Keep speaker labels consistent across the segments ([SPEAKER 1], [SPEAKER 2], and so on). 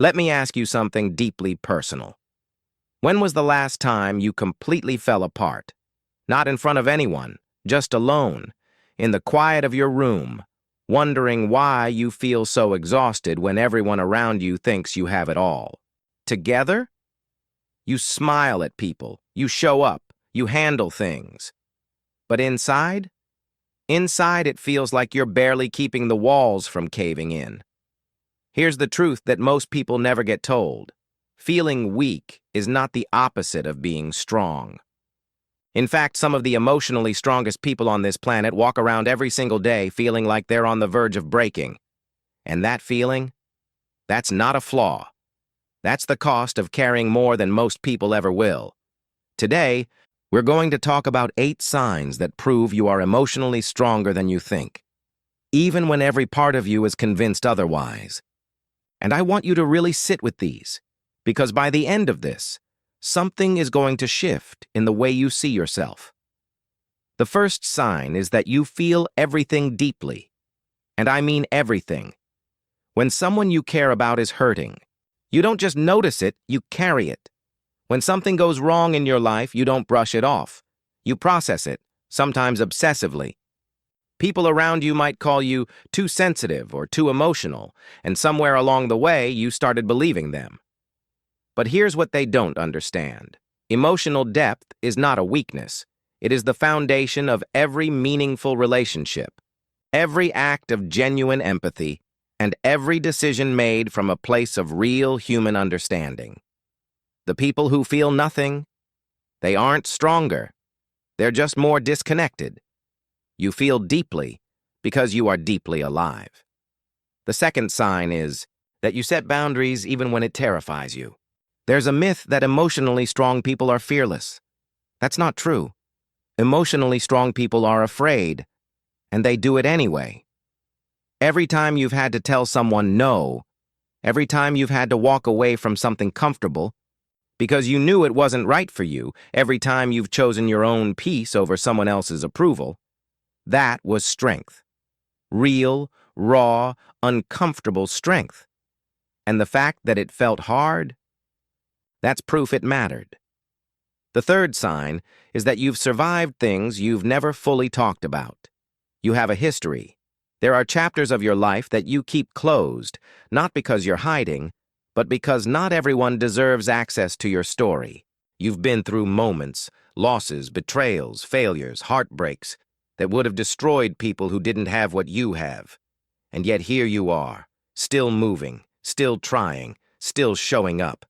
[SPEAKER 1] Let me ask you something deeply personal. When was the last time you completely fell apart? Not in front of anyone, just alone, in the quiet of your room, wondering why you feel so exhausted when everyone around you thinks you have it all. Together? You smile at people, you show up, you handle things. But inside? Inside it feels like you're barely keeping the walls from caving in. Here's the truth that most people never get told. Feeling weak is not the opposite of being strong. In fact, some of the emotionally strongest people on this planet walk around every single day feeling like they're on the verge of breaking. And that feeling? That's not a flaw. That's the cost of caring more than most people ever will. Today, we're going to talk about 8 signs that prove you are emotionally stronger than you think, even when every part of you is convinced otherwise. And I want you to really sit with these, because by the end of this, something is going to shift in the way you see yourself. The first sign is that you feel everything deeply. And I mean everything. When someone you care about is hurting, you don't just notice it, you carry it. When something goes wrong in your life, you don't brush it off. You process it, sometimes obsessively. People around you might call you too sensitive or too emotional, and somewhere along the way, you started believing them. But here's what they don't understand. Emotional depth is not a weakness. It is the foundation of every meaningful relationship, every act of genuine empathy, and every decision made from a place of real human understanding. The people who feel nothing, they aren't stronger. They're just more disconnected. You feel deeply because you are deeply alive. The second sign is that you set boundaries even when it terrifies you. There's a myth that emotionally strong people are fearless. That's not true. Emotionally strong people are afraid, and they do it anyway. Every time you've had to tell someone no, every time you've had to walk away from something comfortable, because you knew it wasn't right for you, every time you've chosen your own peace over someone else's approval, that was strength. Real, raw, uncomfortable strength. And the fact that it felt hard, that's proof it mattered. The third sign is that you've survived things you've never fully talked about. You have a history. There are chapters of your life that you keep closed, not because you're hiding, but because not everyone deserves access to your story. You've been through moments, losses, betrayals, failures, heartbreaks that would have destroyed people who didn't have what you have. And yet here you are, still moving, still trying, still showing up.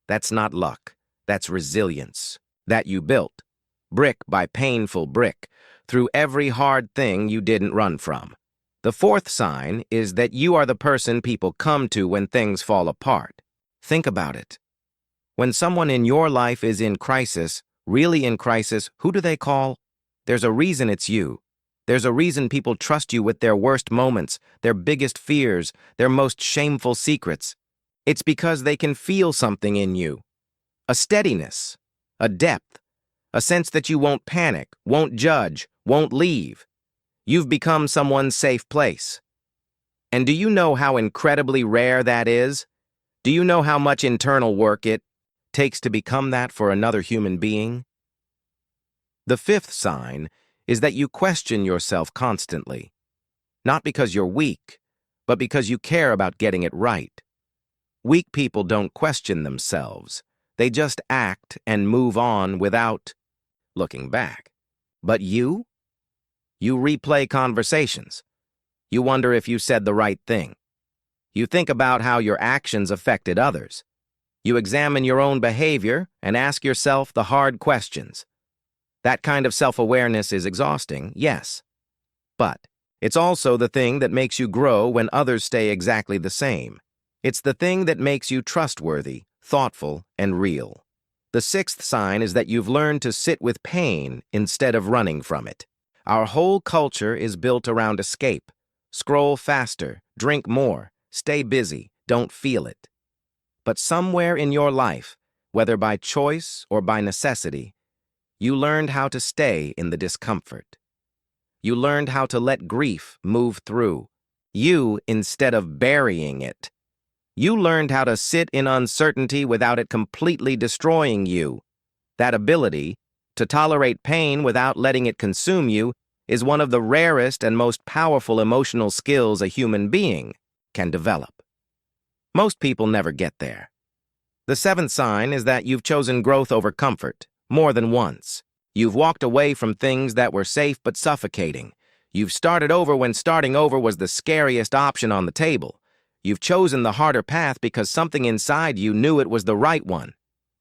[SPEAKER 1] That's not luck. That's resilience. That you built, brick by painful brick, through every hard thing you didn't run from. The fourth sign is that you are the person people come to when things fall apart. Think about it. When someone in your life is in crisis, really in crisis, who do they call? There's a reason it's you. There's a reason people trust you with their worst moments, their biggest fears, their most shameful secrets. It's because they can feel something in you. A steadiness, a depth, a sense that you won't panic, won't judge, won't leave. You've become someone's safe place. And do you know how incredibly rare that is? Do you know how much internal work it takes to become that for another human being? The fifth sign is that you question yourself constantly. Not because you're weak, but because you care about getting it right. Weak people don't question themselves. They just act and move on without looking back. But you? You replay conversations. You wonder if you said the right thing. You think about how your actions affected others. You examine your own behavior and ask yourself the hard questions. That kind of self-awareness is exhausting, yes. But it's also the thing that makes you grow when others stay exactly the same. It's the thing that makes you trustworthy, thoughtful, and real. The sixth sign is that you've learned to sit with pain instead of running from it. Our whole culture is built around escape. Scroll faster, drink more, stay busy, don't feel it. But somewhere in your life, whether by choice or by necessity, you learned how to stay in the discomfort. You learned how to let grief move through you instead of burying it. You learned how to sit in uncertainty without it completely destroying you. That ability, to tolerate pain without letting it consume you, is one of the rarest and most powerful emotional skills a human being can develop. Most people never get there. The seventh sign is that you've chosen growth over comfort, more than once. You've walked away from things that were safe but suffocating. You've started over when starting over was the scariest option on the table. You've chosen the harder path because something inside you knew it was the right one.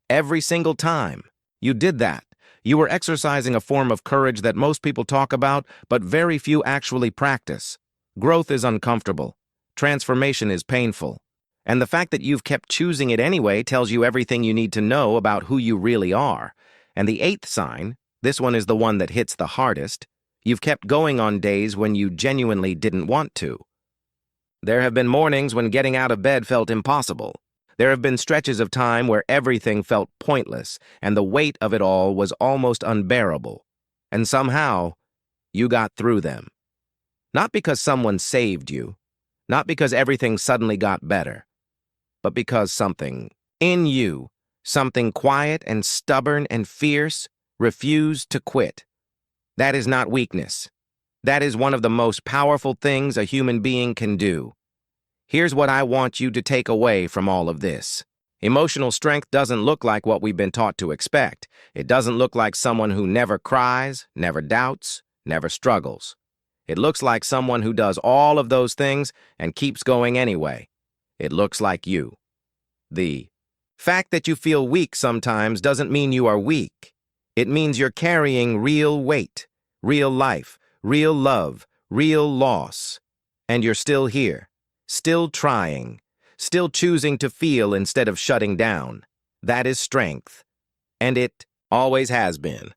[SPEAKER 1] Every single time you did that, you were exercising a form of courage that most people talk about, but very few actually practice. Growth is uncomfortable. Transformation is painful. And the fact that you've kept choosing it anyway tells you everything you need to know about who you really are. And the eighth sign, this one is the one that hits the hardest, you've kept going on days when you genuinely didn't want to. There have been mornings when getting out of bed felt impossible. There have been stretches of time where everything felt pointless, and the weight of it all was almost unbearable. And somehow, you got through them. Not because someone saved you, not because everything suddenly got better, but because something in you, something quiet and stubborn and fierce, refused to quit. That is not weakness. That is one of the most powerful things a human being can do. Here's what I want you to take away from all of this. Emotional strength doesn't look like what we've been taught to expect. It doesn't look like someone who never cries, never doubts, never struggles. It looks like someone who does all of those things and keeps going anyway. It looks like you. The fact that you feel weak sometimes doesn't mean you are weak. It means you're carrying real weight, real life, real love, real loss. And you're still here, still trying, still choosing to feel instead of shutting down. That is strength. And it always has been.